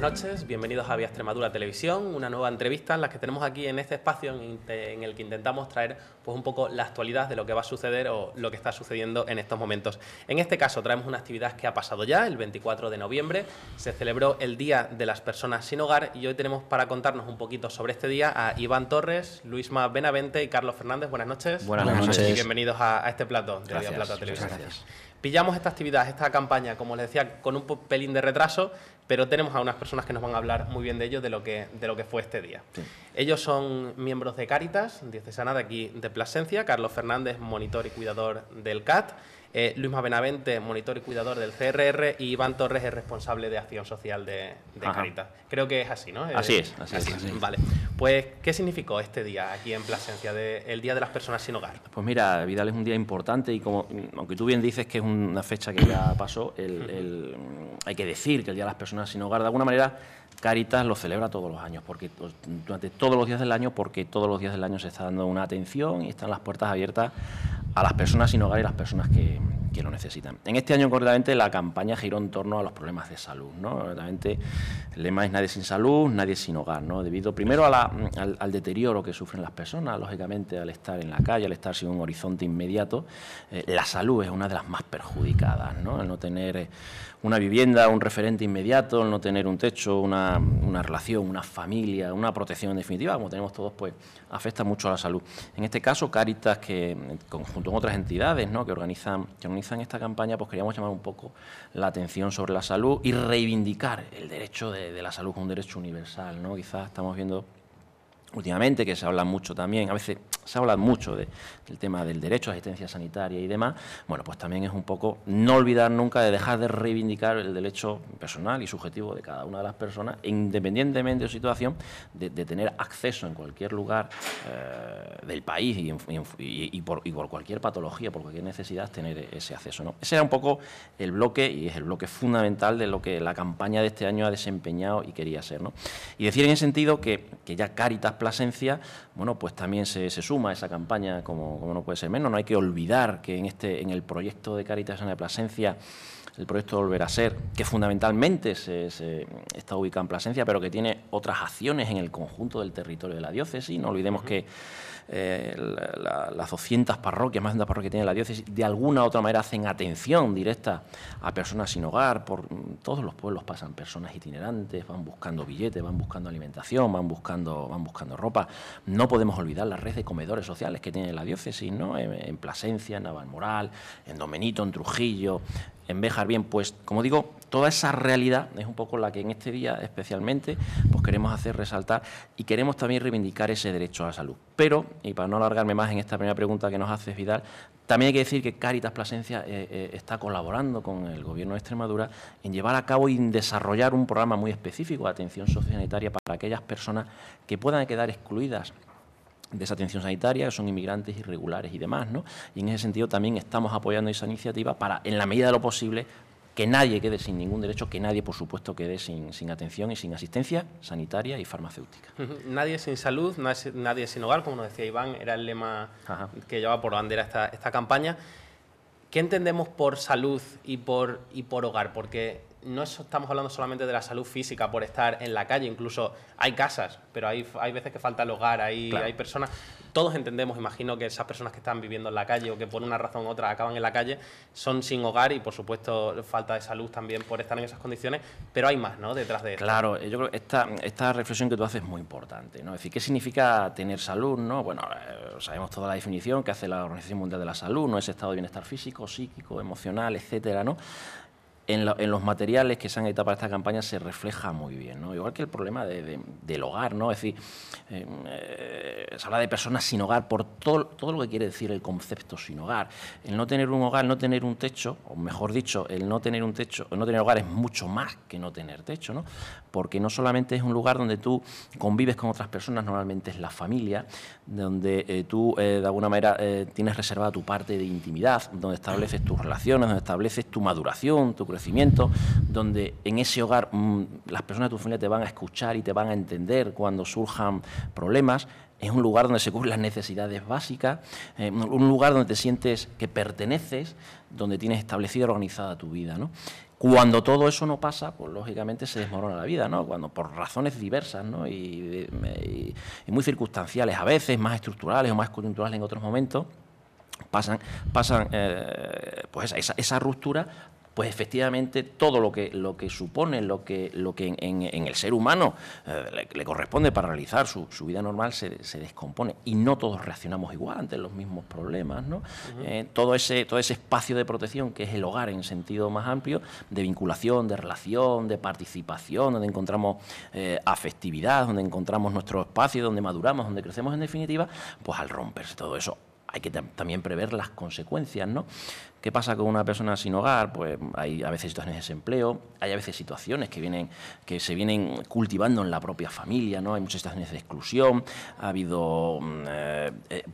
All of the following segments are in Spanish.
noches, bienvenidos a Vía Extremadura Televisión, una nueva entrevista en la que tenemos aquí en este espacio en el que intentamos traer pues un poco la actualidad de lo que va a suceder o lo que está sucediendo en estos momentos. En este caso traemos una actividad que ha pasado ya, el 24 de noviembre, se celebró el Día de las Personas Sin Hogar y hoy tenemos para contarnos un poquito sobre este día a Iván Torres, Luisma Benavente y Carlos Fernández. Buenas noches. Buenas noches. Y bienvenidos a este plató de Vía Plata Televisión. Gracias. Pillamos esta actividad, esta campaña, como les decía, con un pelín de retraso, pero tenemos a unas personas que nos van a hablar muy bien de ello, de lo que fue este día. Sí. Ellos son miembros de Cáritas Diocesana de aquí de Plasencia, Carlos Fernández, monitor y cuidador del CAT, Luisma Benavente, monitor y cuidador del CRR, y Iván Torres es responsable de acción social de Cáritas. Creo que es así, ¿no? Así es. Vale. Pues, ¿qué significó este día aquí en Plasencia, el Día de las Personas Sin Hogar? Pues mira, Vidal, es un día importante y como, aunque tú bien dices que es una fecha que ya pasó, hay que decir que el Día de las Personas Sin Hogar, de alguna manera, Cáritas lo celebra todos los años, porque durante todos los días del año, porque todos los días del año se está dando una atención y están las puertas abiertas a las personas sin hogar y las personas que lo necesitan. En este año, concretamente, la campaña giró en torno a los problemas de salud, ¿no? Realmente, el lema es nadie sin salud, nadie sin hogar, ¿no? Debido primero al deterioro que sufren las personas, lógicamente, al estar en la calle, al estar sin un horizonte inmediato, la salud es una de las más perjudicadas, ¿no? El no tener una vivienda, un referente inmediato, el no tener un techo, una relación, una familia, una protección en definitiva, como tenemos todos, pues afecta mucho a la salud. En este caso, Cáritas, que junto con otras entidades, ¿no?, que organizan esta campaña, pues queríamos llamar un poco la atención sobre la salud y reivindicar el derecho de la salud como un derecho universal, ¿no? Quizás estamos viendo últimamente que se habla mucho también, a veces se habla mucho del tema del derecho a asistencia sanitaria y demás. Bueno, pues también es un poco no olvidar nunca de dejar de reivindicar el derecho personal y subjetivo de cada una de las personas, independientemente de su situación, de tener acceso en cualquier lugar del país y por cualquier patología, por cualquier necesidad, tener ese acceso, ¿no? Ese era un poco el bloque, y es el bloque fundamental de lo que la campaña de este año ha desempeñado y quería ser, ¿no? Y decir en ese sentido que ya Cáritas Plasencia, bueno, pues también se suma a esa campaña como no puede ser menos. No hay que olvidar que en el proyecto de Cáritas de Plasencia, el proyecto Volver a Ser, que fundamentalmente se está ubicado en Plasencia, pero que tiene otras acciones en el conjunto del territorio de la diócesis. No olvidemos que las 200 parroquias, más de 200 parroquias que tiene la diócesis, de alguna u otra manera hacen atención directa a personas sin hogar. Por todos los pueblos pasan personas itinerantes, van buscando billetes, van buscando alimentación, van buscando ropa. No podemos olvidar la red de comedores sociales que tiene la diócesis, ¿no? En Plasencia, en Navalmoral, en Domenito, en Trujillo, en Béjar. Bien, pues como digo, toda esa realidad es un poco la que en este día especialmente pues queremos hacer resaltar y queremos también reivindicar ese derecho a la salud. Pero, y para no alargarme más en esta primera pregunta que nos hace Vidal, también hay que decir que Cáritas Plasencia está colaborando con el Gobierno de Extremadura en llevar a cabo y en desarrollar un programa muy específico de atención sociosanitaria para aquellas personas que puedan quedar excluidas de esa atención sanitaria, que son inmigrantes irregulares y demás, ¿no? Y en ese sentido también estamos apoyando esa iniciativa para, en la medida de lo posible, que nadie quede sin ningún derecho, que nadie, por supuesto, quede sin atención y sin asistencia sanitaria y farmacéutica. Nadie sin salud, nadie sin hogar, como nos decía Iván, era el lema que llevaba por bandera esta campaña. ¿Qué entendemos por salud y por hogar? Porque no estamos hablando solamente de la salud física por estar en la calle, incluso hay casas, pero hay veces que falta el hogar, hay personas. Todos entendemos, imagino, que esas personas que están viviendo en la calle o que por una razón u otra acaban en la calle son sin hogar y, por supuesto, falta de salud también por estar en esas condiciones, pero hay más, ¿no?, detrás de esto. Claro, yo creo que esta reflexión que tú haces es muy importante, ¿no? Es decir, ¿qué significa tener salud, no? Bueno, sabemos toda la definición que hace la Organización Mundial de la Salud, ¿no? Ese estado de bienestar físico, psíquico, emocional, etcétera, ¿no? En los materiales que se han editado para esta campaña se refleja muy bien, ¿no? Igual que el problema del hogar, ¿no? Es decir, se habla de personas sin hogar por todo lo que quiere decir el concepto sin hogar. El no tener un hogar, no tener un techo, o mejor dicho, el no tener un techo, o no tener hogar es mucho más que no tener techo, ¿no? Porque no solamente es un lugar donde tú convives con otras personas, normalmente es la familia, donde tú de alguna manera tienes reservada tu parte de intimidad, donde estableces tus relaciones, donde estableces tu maduración, tu crecimiento, donde en ese hogar las personas de tu familia te van a escuchar y te van a entender cuando surjan problemas. Es un lugar donde se cubren las necesidades básicas, un lugar donde te sientes que perteneces, donde tienes establecida y organizada tu vida, ¿no? Cuando todo eso no pasa, pues lógicamente se desmorona la vida, ¿no? Cuando por razones diversas, ¿no? Y muy circunstanciales, a veces más estructurales o más coyunturales en otros momentos, pasan pues esa ruptura, pues efectivamente todo lo que supone, lo que en el ser humano le corresponde para realizar su vida normal se descompone, y no todos reaccionamos igual ante los mismos problemas, ¿no? Todo ese espacio de protección que es el hogar en sentido más amplio, de vinculación, de relación, de participación, donde encontramos afectividad, donde encontramos nuestro espacio, donde maduramos, donde crecemos en definitiva, pues al romperse todo eso hay que también prever las consecuencias, ¿no? ¿Qué pasa con una persona sin hogar? Pues hay a veces situaciones de desempleo, hay a veces situaciones que se vienen cultivando en la propia familia, ¿no? Hay muchas situaciones de exclusión, ha habido,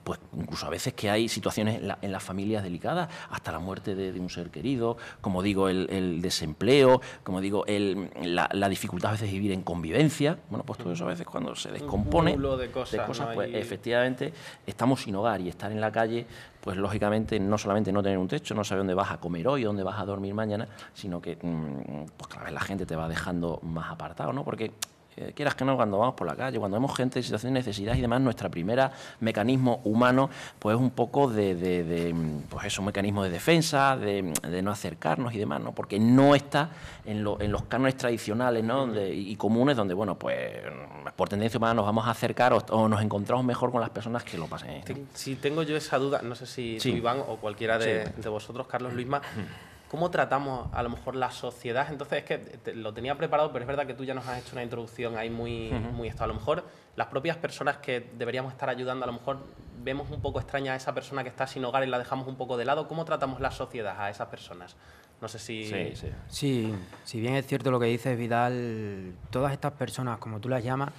pues incluso a veces que hay situaciones en las familias delicadas, hasta la muerte de un ser querido, como digo, el desempleo, como digo, la dificultad a veces de vivir en convivencia. Bueno, pues todo eso a veces cuando se descompone un de cosas, ¿no? pues efectivamente estamos sin hogar, y estar en la calle, pues lógicamente no solamente no tener un techo, no saber dónde vas a comer hoy o dónde vas a dormir mañana, sino que pues cada vez la gente te va dejando más apartado, ¿no? Porque quieras que no, cuando vamos por la calle, cuando vemos gente en situación de necesidad y demás, nuestro primer mecanismo humano pues es un poco pues eso, un mecanismo de defensa, de no acercarnos y demás, ¿no? Porque no está en los cánones tradicionales, ¿no? Y comunes, donde, bueno, pues por tendencia humana nos vamos a acercar o nos encontramos mejor con las personas que lo pasen, ¿no? Si tengo yo esa duda, no sé si tú, Iván, o cualquiera de vosotros, Carlos, Luisma, ¿cómo tratamos a lo mejor la sociedad? Entonces, es que lo tenía preparado, pero es verdad que tú ya nos has hecho una introducción ahí muy esto. A lo mejor las propias personas que deberíamos estar ayudando, a lo mejor vemos un poco extraña a esa persona que está sin hogar y la dejamos un poco de lado. ¿Cómo tratamos la sociedad a esas personas? No sé si... Sí, si bien es cierto lo que dices, Vidal, todas estas personas, como tú las llamas,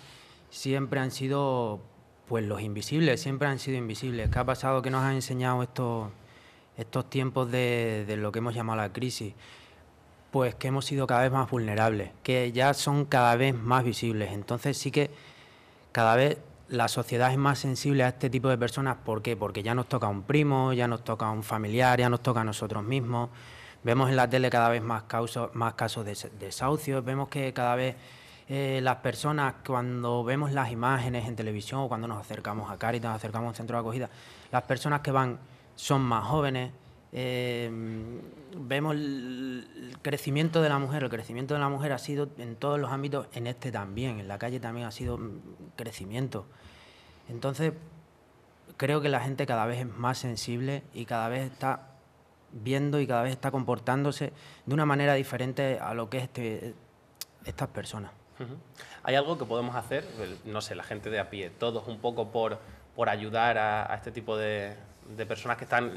siempre han sido pues los invisibles, siempre han sido invisibles. ¿Qué ha pasado? ¿Qué nos han enseñado estos tiempos de lo que hemos llamado la crisis? Pues que hemos sido cada vez más vulnerables, que ya son cada vez más visibles. Entonces sí que cada vez la sociedad es más sensible a este tipo de personas. ¿Por qué? Porque ya nos toca un primo, ya nos toca un familiar, ya nos toca a nosotros mismos. Vemos en la tele cada vez más casos de desahucios, vemos que cada vez las personas, cuando vemos las imágenes en televisión o cuando nos acercamos a Cáritas, nos acercamos a un centro de acogida, las personas que van son más jóvenes. Vemos el crecimiento de la mujer. El crecimiento de la mujer ha sido en todos los ámbitos, en este también, en la calle también ha sido crecimiento. Entonces, creo que la gente cada vez es más sensible y cada vez está viendo y cada vez está comportándose de una manera diferente a lo que es estas personas. ¿Hay algo que podemos hacer, no sé, la gente de a pie, todos un poco por ayudar a este tipo de personas que están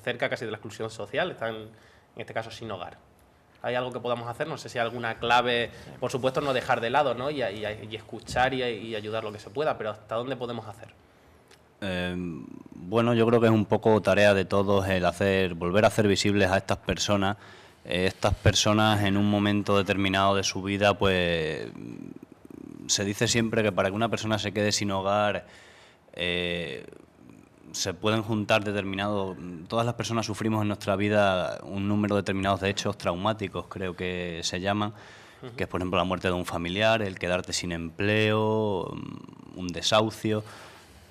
cerca casi de la exclusión social, están en este caso sin hogar? ¿Hay algo que podamos hacer? No sé si hay alguna clave, por supuesto no dejar de lado, ¿no? y escuchar y ayudar lo que se pueda, pero ¿hasta dónde podemos hacer? Bueno, yo creo que es un poco tarea de todos el volver a hacer visibles a estas personas. Estas personas en un momento determinado de su vida, pues se dice siempre que para que una persona se quede sin hogar se pueden juntar todas las personas sufrimos en nuestra vida un número determinado de hechos traumáticos, creo que se llaman, que es por ejemplo la muerte de un familiar, el quedarte sin empleo, un desahucio.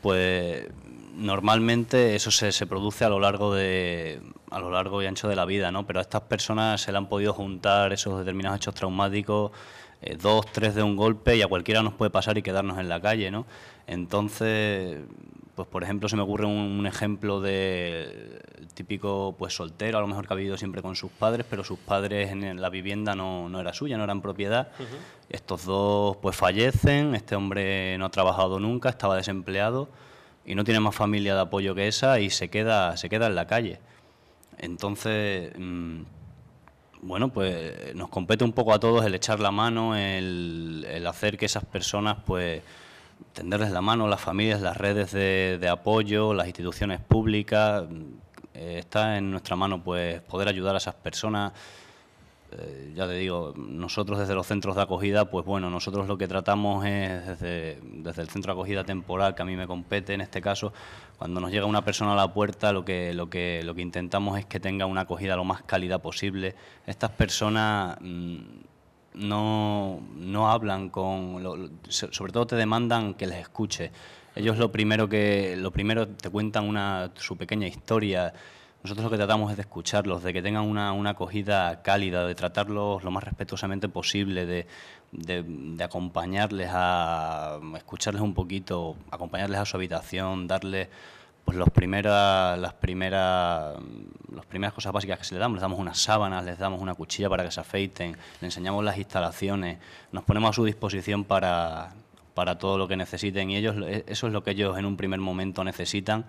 Pues normalmente eso se produce a lo largo y ancho de la vida, ¿no? Pero a estas personas se le han podido juntar esos determinados hechos traumáticos, 2, 3 de un golpe, y a cualquiera nos puede pasar y quedarnos en la calle, ¿no? Entonces, pues por ejemplo se me ocurre un ejemplo de típico pues soltero, a lo mejor que ha vivido siempre con sus padres, pero sus padres en la vivienda no era suya, no eran propiedad. Estos dos pues fallecen, este hombre no ha trabajado nunca, estaba desempleado y no tiene más familia de apoyo que esa y se queda en la calle. Entonces, bueno, pues nos compete un poco a todos el echar la mano, el hacer que esas personas pues tenderles la mano, las familias, las redes de apoyo, las instituciones públicas. Está en nuestra mano pues poder ayudar a esas personas Ya te digo, nosotros desde los centros de acogida, pues bueno, nosotros lo que tratamos es desde el centro de acogida temporal, que a mí me compete en este caso, cuando nos llega una persona a la puerta, lo que intentamos es que tenga una acogida lo más cálida posible. Estas personas no hablan sobre todo te demandan que les escuche. Ellos lo primero te cuentan su pequeña historia. Nosotros lo que tratamos es de escucharlos, de que tengan una acogida cálida, de tratarlos lo más respetuosamente posible, de acompañarles escucharles un poquito, acompañarles a su habitación, darles pues las primeras cosas básicas que se les damos unas sábanas, les damos una cuchilla para que se afeiten, les enseñamos las instalaciones, nos ponemos a su disposición para todo lo que necesiten y eso es lo que ellos en un primer momento necesitan.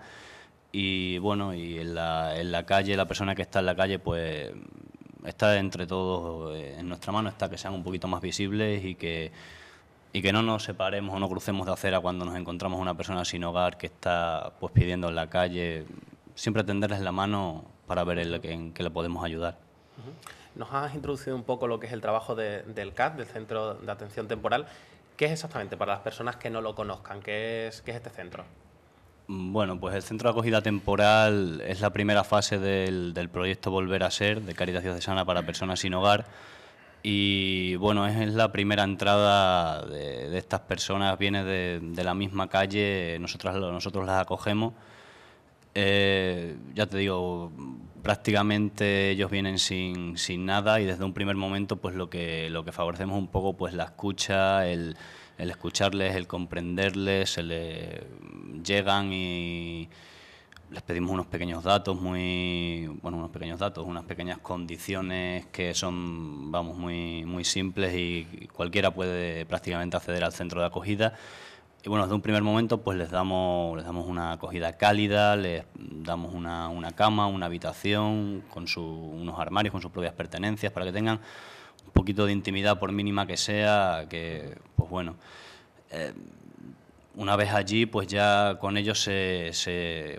Y bueno, y en la calle, la persona que está en la calle, pues está entre todos, en nuestra mano está que sean un poquito más visibles y que no nos separemos o no crucemos de acera cuando nos encontramos una persona sin hogar que está pues pidiendo en la calle. Siempre tenderles la mano para ver en qué le podemos ayudar. Nos has introducido un poco lo que es el trabajo del CAT, del Centro de Atención Temporal. ¿Qué es exactamente para las personas que no lo conozcan? ¿Qué es este centro? Bueno, pues el Centro de Acogida Temporal es la primera fase del proyecto Volver a Ser, de Cáritas Diocesana para Personas sin Hogar. Y bueno, es la primera entrada de estas personas, viene de la misma calle, nosotros las acogemos. Ya te digo, prácticamente ellos vienen sin nada y desde un primer momento pues lo que favorecemos un poco pues la escucha, el escucharles, el comprenderles, llegan y les pedimos unos pequeños datos, unas pequeñas condiciones que son, muy simples y cualquiera puede prácticamente acceder al centro de acogida. Y bueno, desde un primer momento pues les damos una acogida cálida, les damos una cama, una habitación, con unos armarios, con sus propias pertenencias, para que tengan un poquito de intimidad, por mínima que sea, que pues bueno, una vez allí pues ya con ellos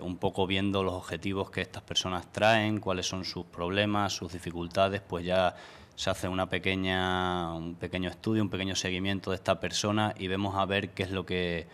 un poco viendo los objetivos que estas personas traen, cuáles son sus problemas, sus dificultades, pues ya se hace un pequeño estudio, un pequeño seguimiento de esta persona y vemos a ver qué es lo que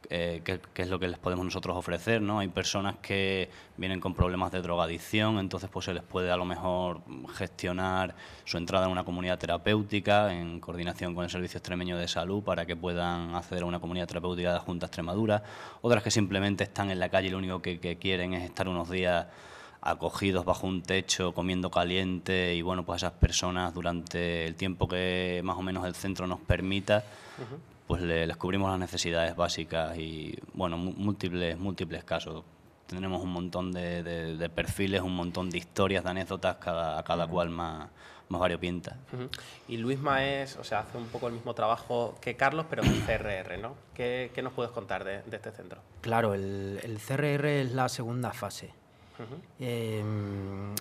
les podemos nosotros ofrecer, ¿no? Hay personas que vienen con problemas de drogadicción, entonces pues se les puede a lo mejor gestionar su entrada en una comunidad terapéutica en coordinación con el Servicio Extremeño de Salud para que puedan acceder a una comunidad terapéutica de la Junta de Extremadura. Otras que simplemente están en la calle y lo único que quieren es estar unos días acogidos bajo un techo, comiendo caliente y bueno, pues esas personas durante el tiempo que más o menos el centro nos permita, pues les cubrimos las necesidades básicas y bueno, múltiples casos. Tendremos un montón de perfiles, un montón de historias, de anécdotas, cada cual más variopinta. Y Luisma hace un poco el mismo trabajo que Carlos, pero en CRR, ¿no? ¿Qué nos puedes contar de este centro? Claro, el CRR es la segunda fase.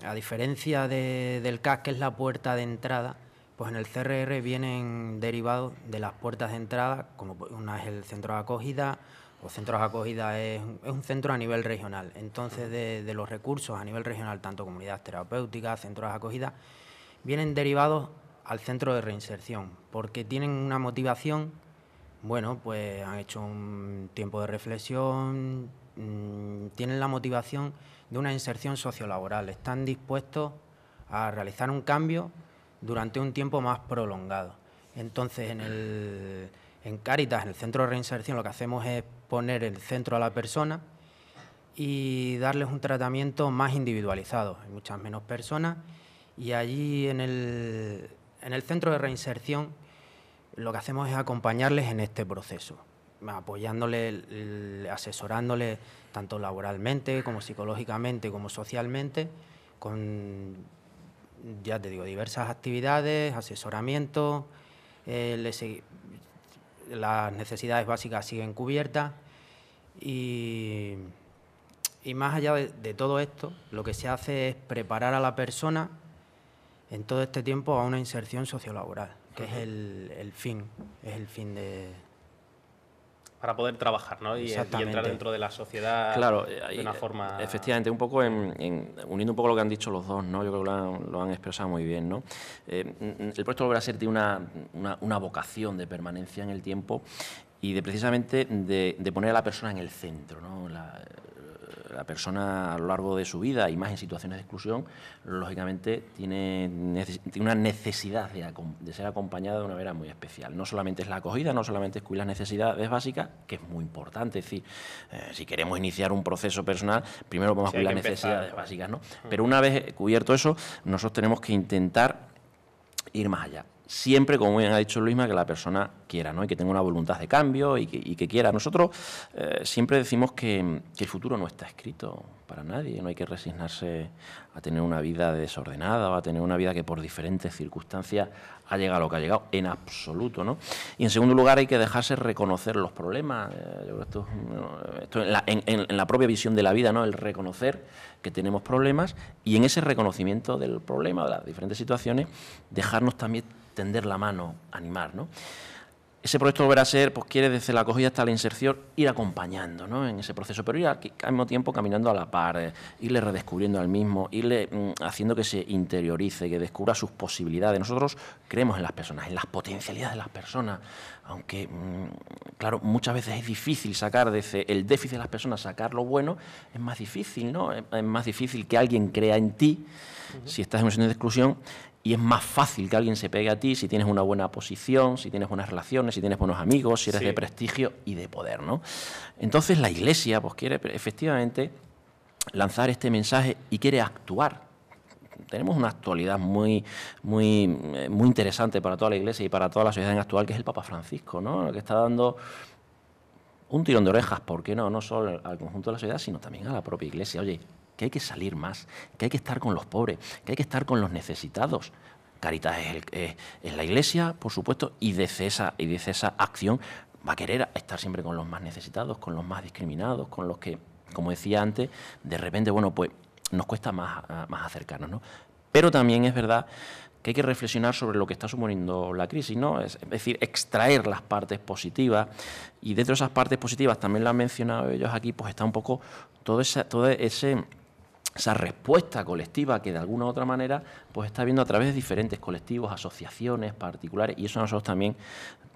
A diferencia del CAS, que es la puerta de entrada, pues en el CRR vienen derivados de las puertas de entrada, como una es el centro de acogida, o centros de acogida es un centro a nivel regional. Entonces, de los recursos a nivel regional, tanto comunidades terapéuticas, centros de acogida, vienen derivados al centro de reinserción, porque tienen una motivación, bueno, pues han hecho un tiempo de reflexión, tienen la motivación de una inserción sociolaboral, están dispuestos a realizar un cambio durante un tiempo más prolongado. Entonces, en Cáritas, en el centro de reinserción, lo que hacemos es poner el centro a la persona y darles un tratamiento más individualizado. Hay muchas menos personas y allí en el centro de reinserción lo que hacemos es acompañarles en este proceso, apoyándoles, asesorándoles tanto laboralmente como psicológicamente como socialmente, con, ya te digo, diversas actividades, asesoramiento, las necesidades básicas siguen cubiertas y más allá de todo esto, lo que se hace es preparar a la persona en todo este tiempo a una inserción sociolaboral, que es el fin de... para poder trabajar, ¿no? Y entrar dentro de la sociedad, claro, de una forma... Efectivamente, un poco uniendo un poco lo que han dicho los dos, ¿no? Yo creo que lo han expresado muy bien, ¿no? El proyecto Volver a Ser tiene una vocación de permanencia en el tiempo y precisamente de poner a la persona en el centro, ¿no? La persona a lo largo de su vida y más en situaciones de exclusión, lógicamente tiene una necesidad de ser acompañada de una manera muy especial. No solamente es la acogida, no solamente es cubrir las necesidades básicas, que es muy importante. Es decir, si queremos iniciar un proceso personal, primero vamos a cubrir las necesidades básicas, ¿no? Pero una vez cubierto eso, nosotros tenemos que intentar ir más allá. Siempre, como bien ha dicho Luisma, que la persona quiera, ¿no? Y que tenga una voluntad de cambio y que quiera. Nosotros siempre decimos que el futuro no está escrito para nadie, no hay que resignarse a tener una vida desordenada o a tener una vida que por diferentes circunstancias ha llegado a lo que ha llegado, en absoluto, ¿no? Y en segundo lugar hay que dejarse reconocer los problemas. Yo creo esto en la propia visión de la vida, ¿no? El reconocer que tenemos problemas y en ese reconocimiento del problema, de las diferentes situaciones, dejarnos también tender la mano, animar, ¿no? Ese proyecto Volver a Ser, pues quiere desde la acogida hasta la inserción ir acompañando, ¿no? En ese proceso, pero ir al mismo tiempo caminando a la par, irle redescubriendo al mismo, irle haciendo que se interiorice, que descubra sus posibilidades. Nosotros creemos en las personas, en las potencialidades de las personas, aunque, claro, muchas veces es difícil sacar desde el déficit de las personas, sacar lo bueno, es más difícil, ¿no? Es más difícil que alguien crea en ti si estás en una situación de exclusión. Y es más fácil que alguien se pegue a ti si tienes una buena posición, si tienes buenas relaciones, si tienes buenos amigos, si eres de prestigio y de poder, ¿no? Entonces la Iglesia pues quiere efectivamente lanzar este mensaje y quiere actuar. Tenemos una actualidad muy interesante para toda la Iglesia y para toda la sociedad actual, que es el Papa Francisco, ¿no? Que está dando un tirón de orejas, ¿por qué no? No solo al conjunto de la sociedad, sino también a la propia Iglesia. Oye, que hay que salir más, que hay que estar con los pobres, que hay que estar con los necesitados. Cáritas es la Iglesia, por supuesto, y desde esa acción va a querer estar siempre con los más necesitados, con los más discriminados, con los que, como decía antes, de repente, bueno, pues nos cuesta más acercarnos, ¿no? Pero también es verdad que hay que reflexionar sobre lo que está suponiendo la crisis, ¿no? Es decir, extraer las partes positivas, y dentro de esas partes positivas, también lo han mencionado ellos aquí, pues está un poco esa respuesta colectiva que de alguna u otra manera pues está viendo a través de diferentes colectivos, asociaciones, particulares, y eso a nosotros también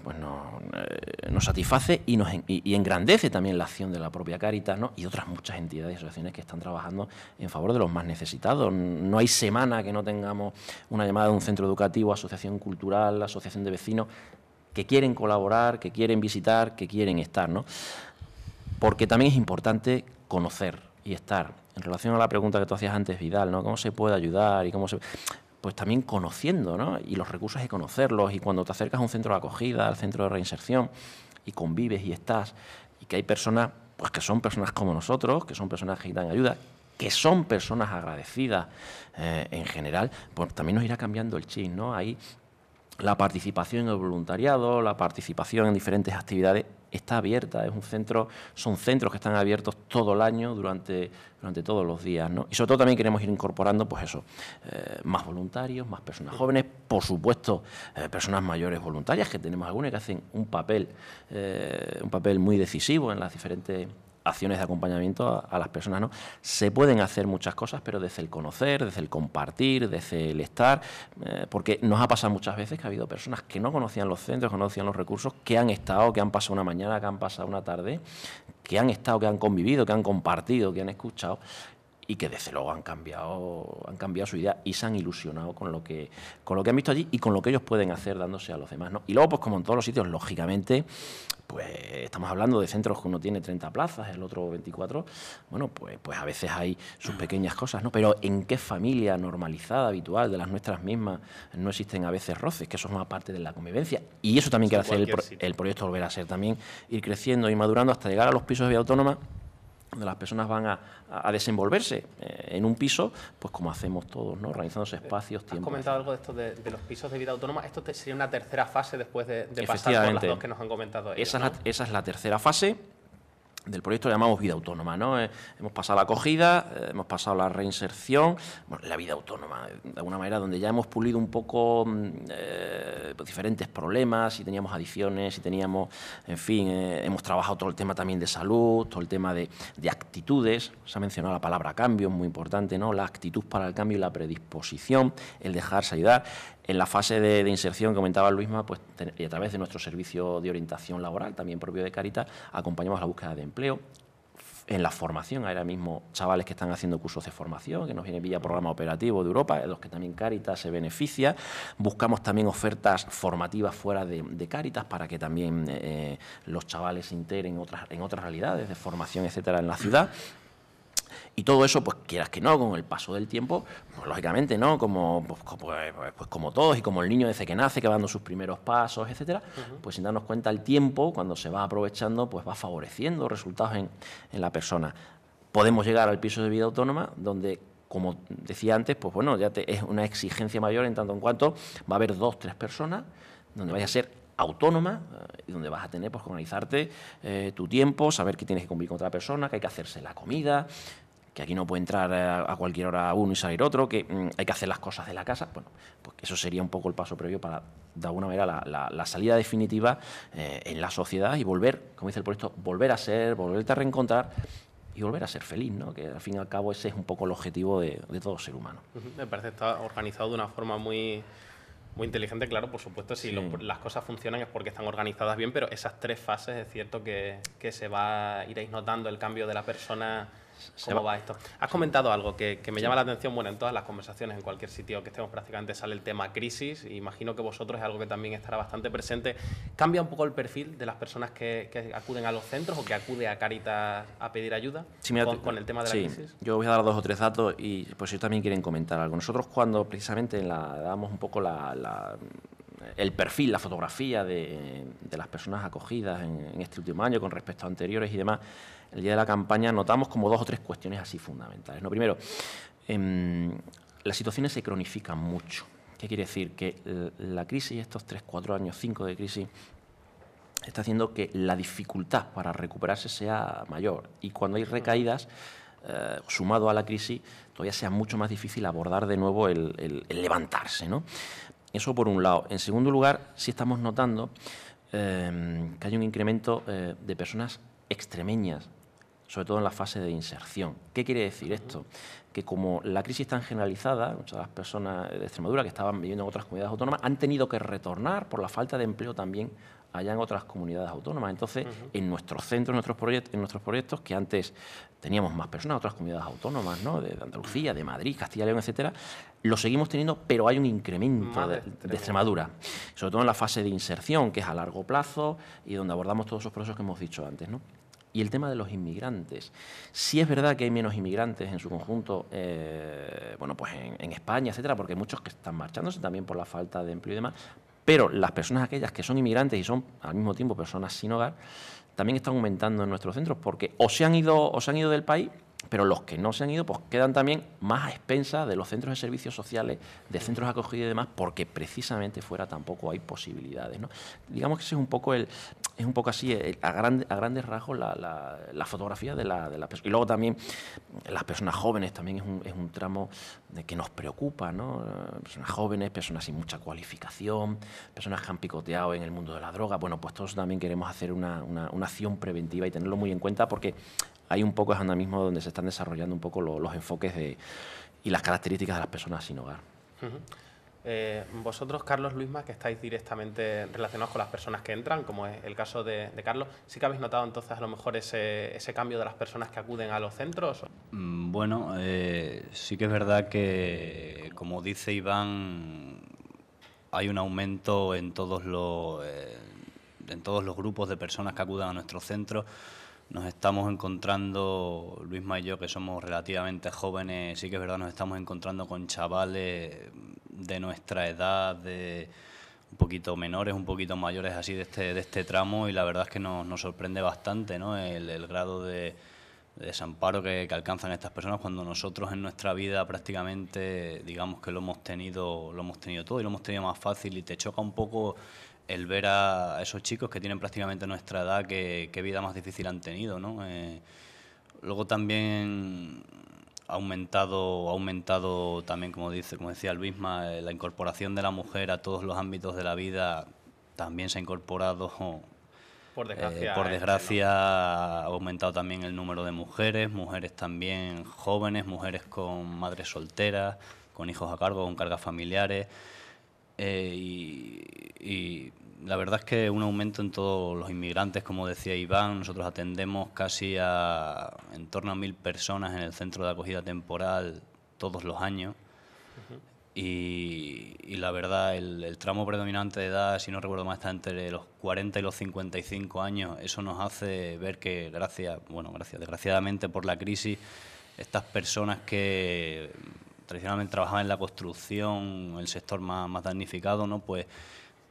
pues nos satisface y engrandece también la acción de la propia Cáritas, ¿no? Y otras muchas entidades y asociaciones que están trabajando en favor de los más necesitados. No hay semana que no tengamos una llamada de un centro educativo, asociación cultural, asociación de vecinos, que quieren colaborar, que quieren visitar, que quieren estar, ¿no? Porque también es importante conocer y estar. En relación a la pregunta que tú hacías antes, Vidal, ¿no? ¿Cómo se puede ayudar y pues también conociendo, ¿no? Y los recursos hay que conocerlos, y cuando te acercas a un centro de acogida, al centro de reinserción, y convives y estás, y que hay personas, pues que son personas como nosotros, que son personas que dan ayuda, que son personas agradecidas en general, pues también nos irá cambiando el chip, ¿no? Ahí la participación en el voluntariado, la participación en diferentes actividades está abierta. Son centros que están abiertos todo el año, durante todos los días, ¿no? Y sobre todo también queremos ir incorporando, pues eso, más voluntarios, más personas jóvenes, por supuesto, personas mayores voluntarias, que tenemos algunas que hacen un papel muy decisivo en las diferentes acciones de acompañamiento a las personas, ¿no? Se pueden hacer muchas cosas, pero desde el conocer, desde el compartir, desde el estar, porque nos ha pasado muchas veces que ha habido personas que no conocían los centros, que no conocían los recursos, que han estado, que han pasado una mañana, que han pasado una tarde, que han estado, que han convivido, que han compartido, que han escuchado, y que desde luego han cambiado su idea y se han ilusionado con lo que han visto allí y con lo que ellos pueden hacer dándose a los demás, ¿no? Y luego, pues como en todos los sitios, lógicamente, pues estamos hablando de centros que uno tiene 30 plazas, el otro 24, bueno, pues a veces hay sus pequeñas cosas, ¿no? Pero ¿en qué familia normalizada, habitual, de las nuestras mismas, no existen a veces roces? Que eso es una parte de la convivencia. Y eso también quiere hacer el proyecto Volver a Ser, también ir creciendo y madurando hasta llegar a los pisos de vida autónoma, donde las personas van a desenvolverse en un piso, pues como hacemos todos, ¿no? Organizándose espacios, tiempo. Has comentado algo de esto de los pisos de vida autónoma. Esto sería una tercera fase después de pasar por las dos que nos han comentado ellos, ¿no? Esa es la tercera fase. del proyecto llamamos vida autónoma, ¿no? Hemos pasado la acogida, hemos pasado la reinserción, bueno, la vida autónoma, de alguna manera, donde ya hemos pulido un poco diferentes problemas, si teníamos adicciones, si teníamos, en fin, hemos trabajado todo el tema también de salud, todo el tema de actitudes, se ha mencionado la palabra cambio, muy importante, ¿no? La actitud para el cambio y la predisposición, el dejarse ayudar. En la fase de inserción que comentaba Luisma, pues, y a través de nuestro servicio de orientación laboral, también propio de Cáritas, acompañamos la búsqueda de empleo. En la formación, ahora mismo chavales que están haciendo cursos de formación, que nos viene vía programa operativo de Europa, de los que también Cáritas se beneficia. Buscamos también ofertas formativas fuera de Cáritas para que también los chavales se integren en otras realidades de formación, etcétera, en la ciudad. Y todo eso, pues quieras que no, con el paso del tiempo, pues lógicamente, ¿no? Como todos y como el niño desde que nace, que va dando sus primeros pasos, etcétera, pues sin darnos cuenta el tiempo, cuando se va aprovechando, pues va favoreciendo resultados en la persona. Podemos llegar al piso de vida autónoma, donde, como decía antes, pues bueno, ya es una exigencia mayor en tanto en cuanto va a haber 2 o 3 personas, donde vaya a ser autónoma y donde vas a tener pues, que organizarte tu tiempo, saber que tienes que convivir con otra persona, que hay que hacerse la comida, que aquí no puede entrar a cualquier hora uno y salir otro, que hay que hacer las cosas de la casa. Bueno, pues eso sería un poco el paso previo para, de alguna manera, la salida definitiva en la sociedad y volver, como dice el proyecto, volver a ser, volverte a reencontrar y volver a ser feliz, ¿no? Que al fin y al cabo ese es un poco el objetivo de todo ser humano. Me parece que está organizado de una forma muy inteligente, claro, por supuesto, si las cosas funcionan es porque están organizadas bien, pero esas 3 fases es cierto que iréis notando el cambio de la persona. ¿Cómo va esto? Has comentado algo que me llama la atención, bueno, en todas las conversaciones, en cualquier sitio que estemos prácticamente sale el tema crisis, y imagino que vosotros es algo que también estará bastante presente. ¿Cambia un poco el perfil de las personas que acuden a los centros o que acude a Cáritas a pedir ayuda con el tema de la crisis? Yo voy a dar 2 o 3 datos y pues ellos también quieren comentar algo. Nosotros cuando precisamente damos un poco el perfil, la fotografía de las personas acogidas en este último año con respecto a anteriores y demás, el día de la campaña notamos como 2 o 3 cuestiones así fundamentales, ¿no? Primero, las situaciones se cronifican mucho. ¿Qué quiere decir? Que la crisis, estos 3, 4 años, 5 de crisis, está haciendo que la dificultad para recuperarse sea mayor. Y cuando hay recaídas, sumado a la crisis, todavía sea mucho más difícil abordar de nuevo el levantarse, ¿no? Eso por un lado. En segundo lugar, sí estamos notando que hay un incremento de personas extremeñas, sobre todo en la fase de inserción. ¿Qué quiere decir esto? Que como la crisis tan generalizada, muchas de las personas de Extremadura que estaban viviendo en otras comunidades autónomas han tenido que retornar por la falta de empleo también allá en otras comunidades autónomas. Entonces, en nuestros centros, en nuestros proyectos, que antes teníamos más personas, otras comunidades autónomas, ¿no? De Andalucía, de Madrid, Castilla y León, etcétera, lo seguimos teniendo, pero hay un incremento de Extremadura, sobre todo en la fase de inserción, que es a largo plazo y donde abordamos todos esos procesos que hemos dicho antes, ¿no? Y el tema de los inmigrantes. Sí es verdad que hay menos inmigrantes en su conjunto, bueno, pues en España, etcétera, porque hay muchos que están marchándose también por la falta de empleo y demás, pero las personas aquellas que son inmigrantes y son al mismo tiempo personas sin hogar, también están aumentando en nuestros centros, porque o se han ido del país, pero los que no se han ido pues quedan también más a expensas de los centros de servicios sociales, de centros de acogida y demás, porque precisamente fuera tampoco hay posibilidades, ¿no? Digamos que ese es un poco así, a grandes rasgos, la fotografía de la persona. Y luego también las personas jóvenes también es un tramo de que nos preocupa, ¿no? Personas jóvenes, personas sin mucha cualificación, personas que han picoteado en el mundo de la droga. Bueno, pues todos también queremos hacer una acción preventiva y tenerlo muy en cuenta, porque hay un poco ahora mismo donde se están desarrollando un poco los enfoques y las características de las personas sin hogar. Vosotros, Carlos, Luisma, que estáis directamente relacionados con las personas que entran, como es el caso de Carlos, ¿sí que habéis notado entonces a lo mejor ese cambio de las personas que acuden a los centros? Bueno, sí que es verdad que, como dice Iván, hay un aumento en todos los grupos de personas que acuden a nuestros centros. Nos estamos encontrando, Luisma y yo, que somos relativamente jóvenes, sí que es verdad, nos estamos encontrando con chavales de nuestra edad, de un poquito menores, un poquito mayores así de este tramo, y la verdad es que nos sorprende bastante, ¿no? El grado de desamparo que alcanzan estas personas cuando nosotros en nuestra vida prácticamente, digamos que lo hemos tenido todo y lo hemos tenido más fácil, y te choca un poco el ver a esos chicos que tienen prácticamente nuestra edad, qué vida más difícil han tenido, ¿no? Luego también ha aumentado también, como decía Luisma, la incorporación de la mujer a todos los ámbitos de la vida. También se ha incorporado, por desgracia, ha aumentado también el número de mujeres también jóvenes, mujeres con madres solteras, con hijos a cargo, con cargas familiares. Y la verdad es que un aumento en todos los inmigrantes, como decía Iván. Nosotros atendemos casi en torno a 1000 personas en el centro de acogida temporal todos los años. Y la verdad, el tramo predominante de edad, si no recuerdo mal, está entre los 40 y los 55 años. Eso nos hace ver que, desgraciadamente por la crisis, estas personas que tradicionalmente trabajaban en la construcción, el sector más damnificado, ¿no? Pues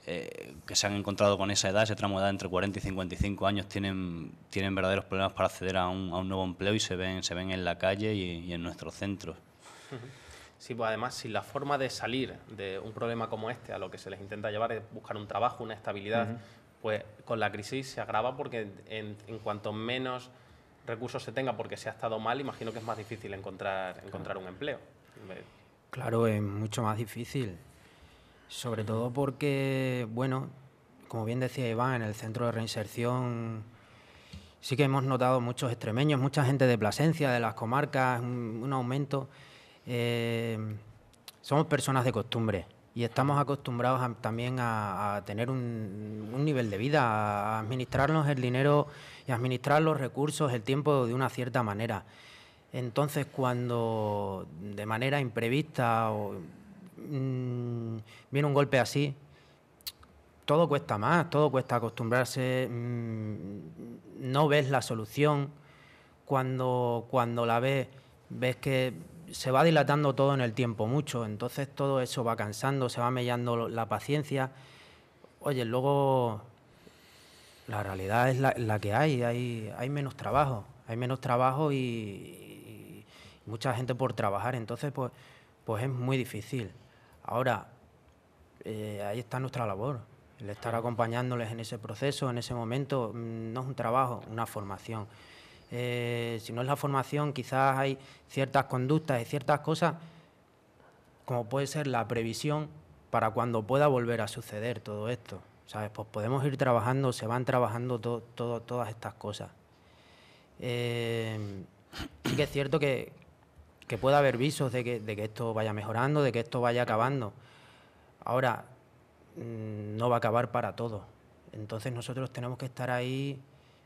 que se han encontrado con esa edad, ese tramo de edad entre 40 y 55 años, tienen verdaderos problemas para acceder a un nuevo empleo y se ven en la calle y en nuestros centros. Sí, pues además, si la forma de salir de un problema como este, a lo que se les intenta llevar es buscar un trabajo, una estabilidad, pues con la crisis se agrava porque en cuanto menos recursos se tenga porque se ha estado mal, imagino que es más difícil encontrar un empleo. Claro, es mucho más difícil, sobre todo porque, bueno, como bien decía Iván, en el centro de reinserción sí que hemos notado muchos extremeños, mucha gente de Plasencia, de las comarcas, un aumento. Somos personas de costumbre y estamos acostumbrados también a tener un nivel de vida, a administrarnos el dinero y administrar los recursos, el tiempo de una cierta manera. Entonces, cuando de manera imprevista viene un golpe así, todo cuesta más, todo cuesta acostumbrarse, no ves la solución. Cuando la ves que se va dilatando todo en el tiempo mucho, entonces todo eso va cansando, se va mellando la paciencia. Oye, luego la realidad es la que hay menos trabajo, y mucha gente por trabajar, entonces pues es muy difícil. Ahora, ahí está nuestra labor, el estar acompañándoles en ese proceso, en ese momento. No es un trabajo, una formación. Si no es la formación, quizás hay ciertas conductas y ciertas cosas, como puede ser la previsión para cuando pueda volver a suceder todo esto, ¿sabes? Pues podemos ir trabajando, se van trabajando todas estas cosas. Sí que es cierto que puede haber visos de que esto vaya mejorando, de que esto vaya acabando. Ahora, no va a acabar para todos. Entonces nosotros tenemos que estar ahí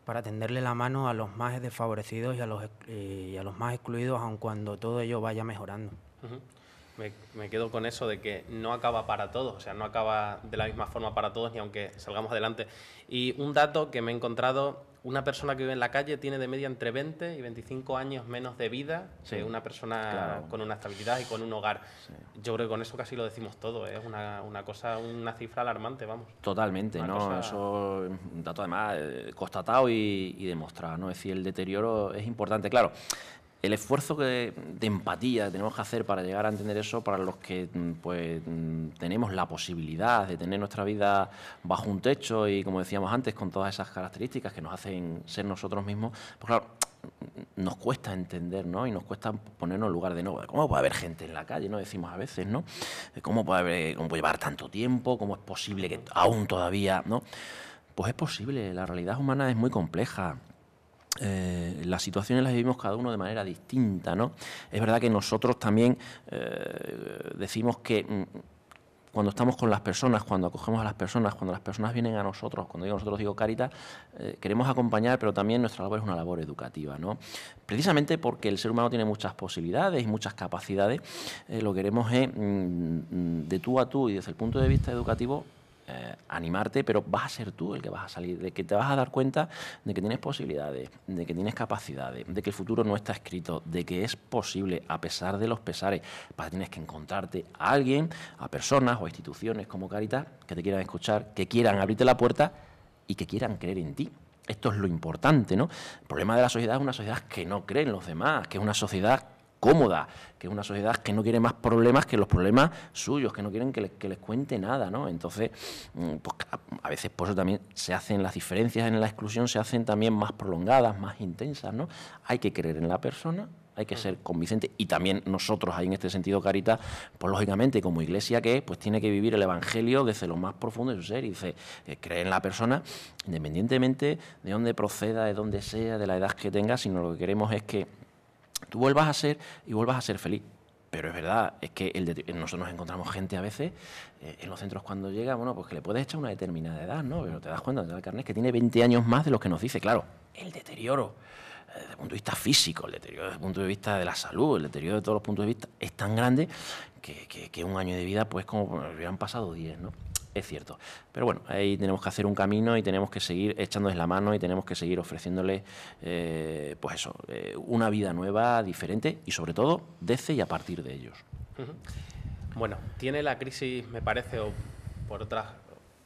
para tenderle la mano a los más desfavorecidos y a los más excluidos, aun cuando todo ello vaya mejorando. Me quedo con eso de que no acaba para todos, o sea, no acaba de la misma forma para todos ni aunque salgamos adelante. Y un dato que me he encontrado, una persona que vive en la calle tiene de media entre 20 y 25 años menos de vida que una persona con una estabilidad y con un hogar. Sí. Yo creo que con eso casi lo decimos todo, es una cifra alarmante, vamos. Totalmente, ¿no? Eso es un dato además constatado y demostrado, ¿no? Es decir, el deterioro es importante, claro. El esfuerzo de empatía que tenemos que hacer para llegar a entender eso, para los que pues tenemos la posibilidad de tener nuestra vida bajo un techo y, como decíamos antes, con todas esas características que nos hacen ser nosotros mismos, pues claro, nos cuesta entender, ¿no? Y nos cuesta ponernos en lugar de no. ¿Cómo puede haber gente en la calle? ¿No? Decimos a veces, ¿no? ¿Cómo puede llevar tanto tiempo? ¿Cómo es posible que aún todavía, no? Pues es posible, la realidad humana es muy compleja. Las situaciones las vivimos cada uno de manera distinta, ¿no? Es verdad que nosotros también decimos que cuando estamos con las personas, cuando acogemos a las personas, cuando las personas vienen a nosotros, cuando digo nosotros digo Cáritas, queremos acompañar, pero también nuestra labor es una labor educativa, ¿no? Precisamente porque el ser humano tiene muchas posibilidades y muchas capacidades, lo que queremos es de tú a tú y desde el punto de vista educativo animarte, pero vas a ser tú el que vas a salir, de que te vas a dar cuenta de que tienes posibilidades, de que tienes capacidades, de que el futuro no está escrito, de que es posible a pesar de los pesares. Tienes que encontrarte a alguien, a personas o a instituciones como Cáritas que te quieran escuchar, que quieran abrirte la puerta y que quieran creer en ti. Esto es lo importante, ¿no? El problema de la sociedad es una sociedad que no cree en los demás, que es una sociedad cómoda, que es una sociedad que no quiere más problemas que los problemas suyos, que no quieren que les cuente nada, ¿no? Entonces, pues a veces por eso también se hacen las diferencias en la exclusión, se hacen también más prolongadas, más intensas, ¿no? Hay que creer en la persona, hay que ser convincente, y también nosotros ahí en este sentido, Cáritas, pues lógicamente como iglesia que es, pues tiene que vivir el evangelio desde lo más profundo de su ser, y dice, cree en la persona independientemente de dónde proceda, de dónde sea, de la edad que tenga, sino lo que queremos es que tú vuelvas a ser y vuelvas a ser feliz. Pero es verdad, es que nosotros nos encontramos gente a veces en los centros cuando llega, bueno, pues que le puedes echar una determinada edad, ¿no? Pero te das cuenta, te da el carnet, que tiene 20 años más de los que nos dice. Claro, el deterioro desde el punto de vista físico, el deterioro desde el punto de vista de la salud, el deterioro de todos los puntos de vista es tan grande que un año de vida, pues como hubieran pasado 10, ¿no? Es cierto. Pero bueno, ahí tenemos que hacer un camino y tenemos que seguir echándoles la mano y tenemos que seguir ofreciéndoles, pues eso, una vida nueva, diferente y sobre todo desde y a partir de ellos. Bueno, tiene la crisis, me parece, o por otras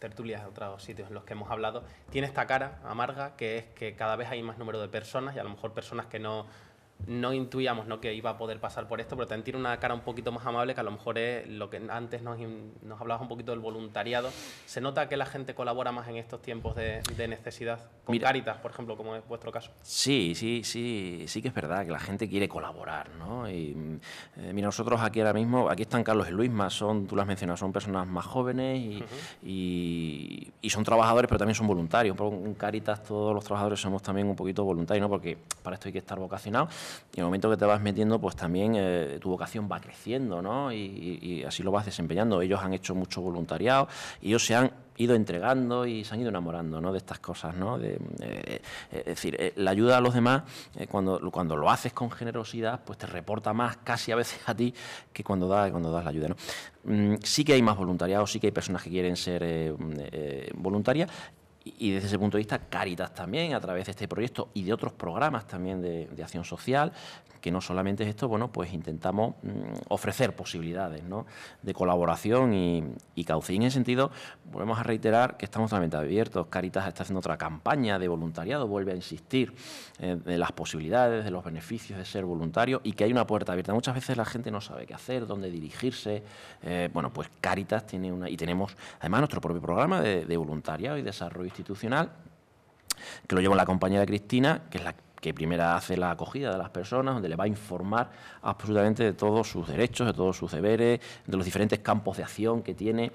tertulias, otros sitios en los que hemos hablado, tiene esta cara amarga, que es que cada vez hay más número de personas y a lo mejor personas que no intuíamos, ¿no?, que iba a poder pasar por esto, pero también tiene una cara un poquito más amable, que a lo mejor es lo que antes nos hablabas un poquito del voluntariado. ¿Se nota que la gente colabora más en estos tiempos de necesidad? Con Cáritas, por ejemplo, como es vuestro caso. Sí que es verdad que la gente quiere colaborar, ¿no? Y mira, nosotros aquí ahora mismo, aquí están Carlos y Luisma, tú lo has mencionado, son personas más jóvenes y son trabajadores, pero también son voluntarios. En Cáritas todos los trabajadores somos también un poquito voluntarios, ¿no? Porque para esto hay que estar vocacionado. Y en el momento que te vas metiendo, pues también tu vocación va creciendo, ¿no? Y así lo vas desempeñando. Ellos han hecho mucho voluntariado y ellos se han ido entregando y se han ido enamorando, ¿no?, de estas cosas, ¿no? Es decir, la ayuda a los demás, cuando lo haces con generosidad, pues te reporta más casi a veces a ti que cuando das la ayuda, ¿no? Sí que hay más voluntariado, sí que hay personas que quieren ser voluntarias. Y desde ese punto de vista, Cáritas también, a través de este proyecto y de otros programas también de acción social, que no solamente es esto, bueno, pues intentamos ofrecer posibilidades, ¿no?, de colaboración y cauce. Y en ese sentido, volvemos a reiterar que estamos totalmente abiertos. Cáritas está haciendo otra campaña de voluntariado, vuelve a insistir de las posibilidades, de los beneficios de ser voluntario y que hay una puerta abierta. Muchas veces la gente no sabe qué hacer, dónde dirigirse. Bueno, pues Cáritas tiene y tenemos además nuestro propio programa de voluntariado y desarrollo institucional, que lo lleva la compañera Cristina, que es la que primero hace la acogida de las personas, donde le va a informar absolutamente de todos sus derechos, de todos sus deberes, de los diferentes campos de acción que tiene,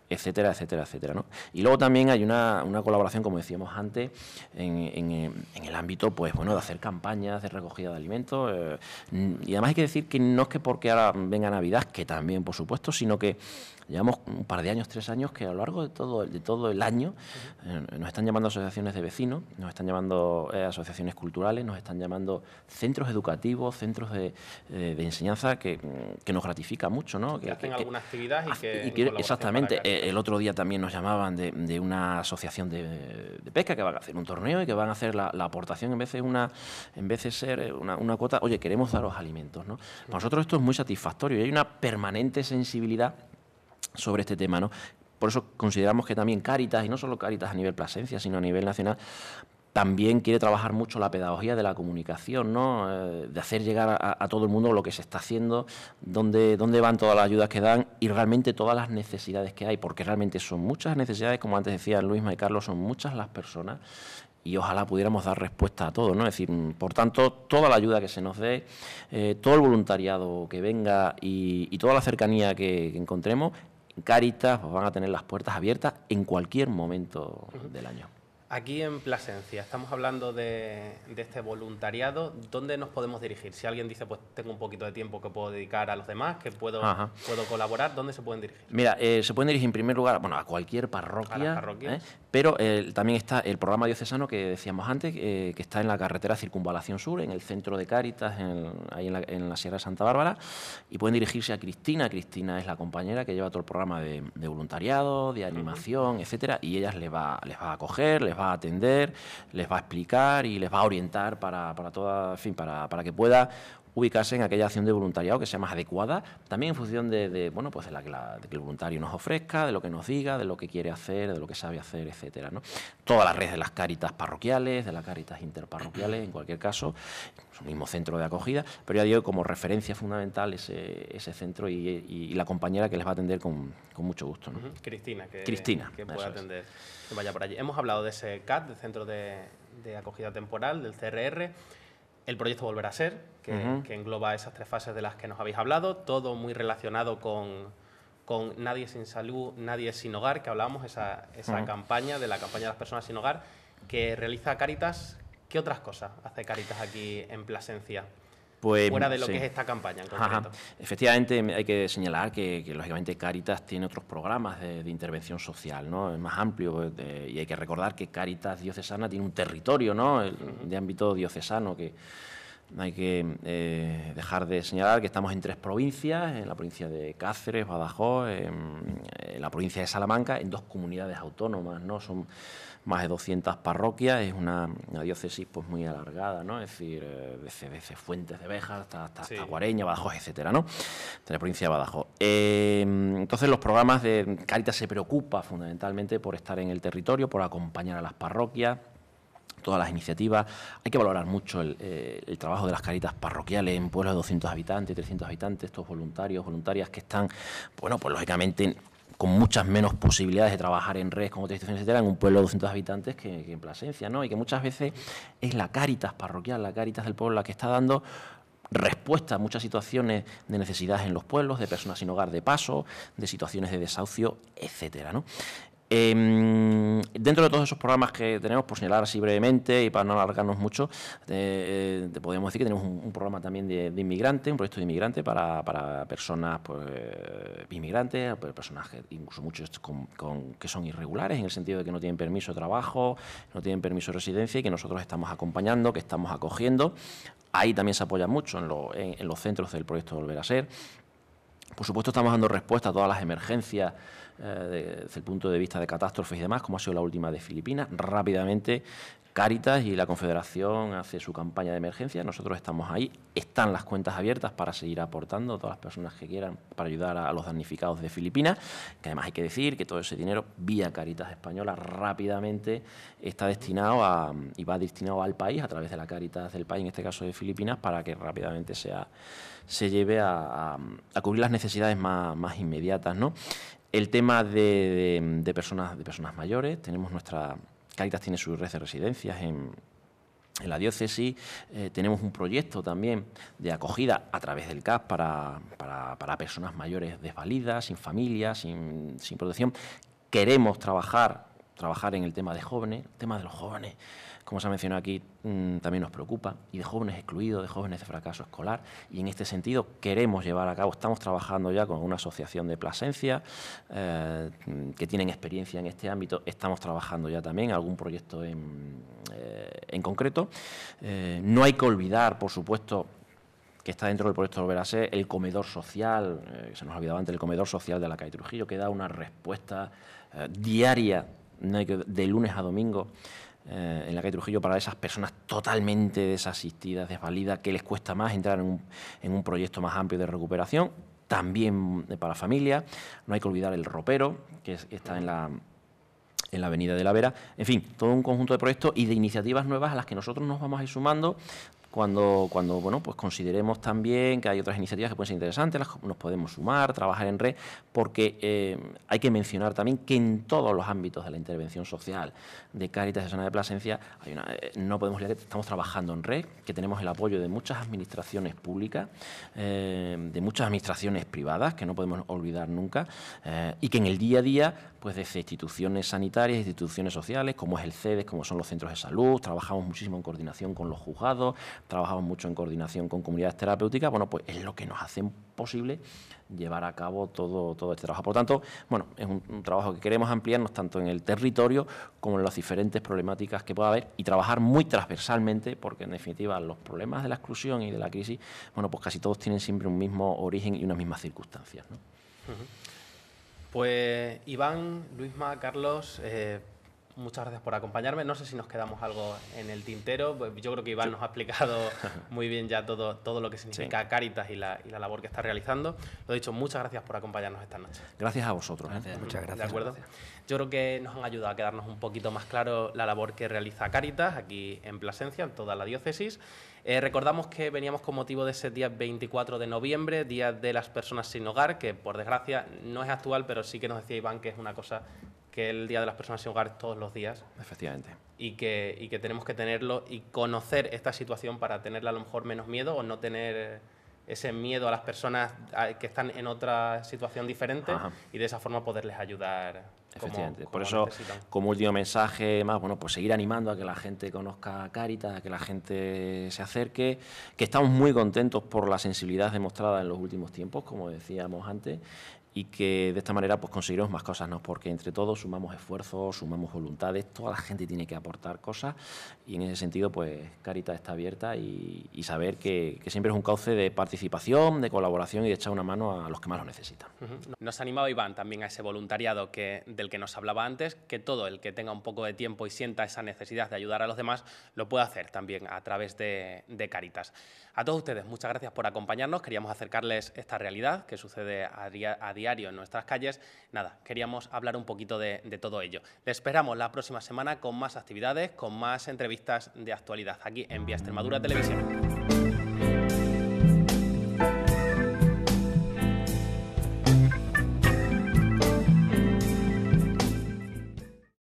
etcétera, etcétera, etcétera, ¿no? Y luego también hay una colaboración, como decíamos antes, en el ámbito, pues bueno, de hacer campañas de recogida de alimentos. Y además hay que decir que no es que porque ahora venga Navidad, que también, por supuesto, sino que llevamos un par de años, 3 años, que a lo largo de todo el año nos están llamando asociaciones de vecinos, nos están llamando asociaciones culturales, nos están llamando centros educativos, centros de enseñanza que nos gratifica mucho, ¿no? Que hacen alguna actividad y que exactamente. El otro día también nos llamaban de una asociación de pesca que van a hacer un torneo y que van a hacer la aportación en vez de ser una cuota. Oye, queremos daros alimentos, ¿no? Para nosotros esto es muy satisfactorio y hay una permanente sensibilidad sobre este tema, ¿no? Por eso consideramos que también Cáritas, y no solo Cáritas a nivel Plasencia, sino a nivel nacional, también quiere trabajar mucho la pedagogía de la comunicación, ¿no? De hacer llegar a todo el mundo lo que se está haciendo, dónde van todas las ayudas que dan y realmente todas las necesidades que hay, porque realmente son muchas necesidades, como antes decían Luisma y Carlos, son muchas las personas y ojalá pudiéramos dar respuesta a todo, ¿no? Es decir, por tanto, toda la ayuda que se nos dé, todo el voluntariado que venga y toda la cercanía que encontremos, Cáritas pues van a tener las puertas abiertas en cualquier momento del año. Aquí en Plasencia, estamos hablando de este voluntariado. ¿Dónde nos podemos dirigir? Si alguien dice, pues tengo un poquito de tiempo que puedo dedicar a los demás, que puedo colaborar, ¿dónde se pueden dirigir? Mira, se pueden dirigir en primer lugar, bueno, a cualquier parroquia. A las parroquias. Pero también está el programa diocesano que decíamos antes, que está en la carretera Circunvalación Sur, en el centro de Cáritas, ahí en la Sierra de Santa Bárbara, y pueden dirigirse a Cristina. Cristina es la compañera que lleva todo el programa de voluntariado, de animación, etcétera, y ella les va a acoger, les va a atender, les va a explicar y les va a orientar para que pueda ubicarse en aquella acción de voluntariado que sea más adecuada, también en función de que el voluntario nos ofrezca, de lo que nos diga, de lo que quiere hacer, de lo que sabe hacer, etcétera, ¿no? Toda la red de las Cáritas parroquiales, de las Cáritas interparroquiales, en cualquier caso, es un mismo centro de acogida, pero ya digo, como referencia fundamental ese centro y la compañera que les va a atender con mucho gusto, ¿no? Cristina, que pueda atender, que vaya por allí. Hemos hablado de ese CAT, del Centro de Acogida Temporal, del CRR. El proyecto Volver a Ser, que engloba esas 3 fases de las que nos habéis hablado, todo muy relacionado con Nadie sin Salud, Nadie sin Hogar, que hablábamos, esa campaña, de la campaña de las personas sin hogar, que realiza Cáritas. ¿Qué otras cosas hace Cáritas aquí en Plasencia? Pues, fuera de lo que es esta campaña en concreto. Efectivamente, hay que señalar que lógicamente Cáritas tiene otros programas de intervención social, ¿no? Es más amplio y hay que recordar que Cáritas diocesana tiene un territorio, ¿no? De ámbito diocesano, que hay que dejar de señalar que estamos en 3 provincias, en la provincia de Cáceres, Badajoz, en la provincia de Salamanca, en 2 comunidades autónomas, ¿no? Son más de 200 parroquias, es una diócesis pues muy alargada, ¿no? Es decir, desde Fuentes de Béjar hasta Guareña, Badajoz, etcétera, ¿no? De la provincia de Badajoz. Entonces, los programas de Cáritas se preocupa fundamentalmente por estar en el territorio, por acompañar a las parroquias, todas las iniciativas. Hay que valorar mucho el trabajo de las Cáritas parroquiales en pueblos de 200 habitantes, 300 habitantes, estos voluntarios, voluntarias que están, bueno, pues lógicamente con muchas menos posibilidades de trabajar en red con otras instituciones, etcétera, en un pueblo de 200 habitantes que en Plasencia, ¿no? Y que muchas veces es la Cáritas parroquial, la Cáritas del pueblo, la que está dando respuesta a muchas situaciones de necesidades en los pueblos, de personas sin hogar de paso, de situaciones de desahucio, etcétera, ¿no? Dentro de todos esos programas que tenemos, por señalar así brevemente y para no alargarnos mucho, podríamos decir que tenemos un programa también de inmigrantes, un proyecto de inmigrante para personas pues, inmigrantes, personas que incluso muchos que son irregulares, en el sentido de que no tienen permiso de trabajo, no tienen permiso de residencia y que nosotros estamos acompañando, que estamos acogiendo. Ahí también se apoya mucho en los centros del proyecto Volver a Ser. Por supuesto, estamos dando respuesta a todas las emergencias desde el punto de vista de catástrofes y demás, como ha sido la última de Filipinas. Rápidamente, Cáritas y la Confederación hace su campaña de emergencia. Nosotros estamos ahí. Están las cuentas abiertas para seguir aportando a todas las personas que quieran para ayudar a los damnificados de Filipinas, que además hay que decir que todo ese dinero, vía Cáritas Española, rápidamente está destinado y va destinado al país, a través de la Cáritas del país, en este caso de Filipinas, para que rápidamente se lleve a cubrir las necesidades más inmediatas, ¿no? El tema de personas mayores, tenemos Cáritas tiene su red de residencias en la diócesis, tenemos un proyecto también de acogida a través del CAP para personas mayores desvalidas, sin familia, sin protección. Queremos trabajar en el tema de jóvenes, el tema de los jóvenes, como se ha mencionado aquí, también nos preocupa, y de jóvenes excluidos, de jóvenes de fracaso escolar, y en este sentido queremos llevar a cabo, estamos trabajando ya con una asociación de Plasencia que tienen experiencia en este ámbito, estamos trabajando ya también algún proyecto en concreto. No hay que olvidar, por supuesto, que está dentro del proyecto Volver a Ser, el comedor social, se nos ha olvidado antes, el comedor social de la calle Trujillo, que da una respuesta diaria, de lunes a domingo, en la calle Trujillo, para esas personas totalmente desasistidas, desvalidas, que les cuesta más entrar en un proyecto más amplio de recuperación, también para familias. No hay que olvidar el ropero, que está en la Avenida de la Vera. En fin, todo un conjunto de proyectos y de iniciativas nuevas a las que nosotros nos vamos a ir sumando cuando bueno, pues consideremos también que hay otras iniciativas que pueden ser interesantes, nos podemos sumar, trabajar en red, porque hay que mencionar también que en todos los ámbitos de la intervención social de Cáritas Diocesana de Plasencia no podemos olvidar que estamos trabajando en red, que tenemos el apoyo de muchas administraciones públicas, de muchas administraciones privadas, que no podemos olvidar nunca, y que en el día a día, pues desde instituciones sanitarias, instituciones sociales, como es el CEDES, como son los centros de salud, trabajamos muchísimo en coordinación con los juzgados, trabajamos mucho en coordinación con comunidades terapéuticas, bueno, pues es lo que nos hace posible llevar a cabo todo este trabajo. Por lo tanto, bueno, es un trabajo que queremos ampliarnos tanto en el territorio como en las diferentes problemáticas que pueda haber y trabajar muy transversalmente, porque en definitiva los problemas de la exclusión y de la crisis, bueno, pues casi todos tienen siempre un mismo origen y unas mismas circunstancias, ¿no? Pues Iván, Luisma, Carlos, muchas gracias por acompañarme. No sé si nos quedamos algo en el tintero. Pues yo creo que Iván nos ha explicado muy bien ya todo lo que significa Cáritas y la labor que está realizando. Lo dicho, muchas gracias por acompañarnos esta noche. Gracias a vosotros. Muchas gracias. De acuerdo. Yo creo que nos han ayudado a quedarnos un poquito más claro la labor que realiza Cáritas aquí en Plasencia, en toda la diócesis. Recordamos que veníamos con motivo de ese día 24 de noviembre, Día de las Personas Sin Hogar, que por desgracia no es actual, pero sí que nos decía Iván que es una cosa que el Día de las Personas Sin Hogar es todos los días. Efectivamente. Y que tenemos que tenerlo y conocer esta situación para tenerle a lo mejor menos miedo o no tener ese miedo a las personas que están en otra situación diferente y de esa forma poderles ayudar. Efectivamente. Por eso, como último mensaje más, bueno, pues seguir animando a que la gente conozca Cáritas, a que la gente se acerque, que estamos muy contentos por la sensibilidad demostrada en los últimos tiempos, como decíamos antes, y que de esta manera pues conseguiremos más cosas, ¿no? Porque entre todos sumamos esfuerzos, sumamos voluntades, toda la gente tiene que aportar cosas y en ese sentido pues Cáritas está abierta y saber que siempre es un cauce de participación, de colaboración y de echar una mano a los que más lo necesitan. Nos animaba Iván también a ese voluntariado del que nos hablaba antes, que todo el que tenga un poco de tiempo y sienta esa necesidad de ayudar a los demás lo puede hacer también a través de Cáritas. A todos ustedes, muchas gracias por acompañarnos. Queríamos acercarles esta realidad que sucede a diario en nuestras calles. Nada, queríamos hablar un poquito de todo ello. Les esperamos la próxima semana con más actividades, con más entrevistas de actualidad aquí en Vía Extremadura Televisión.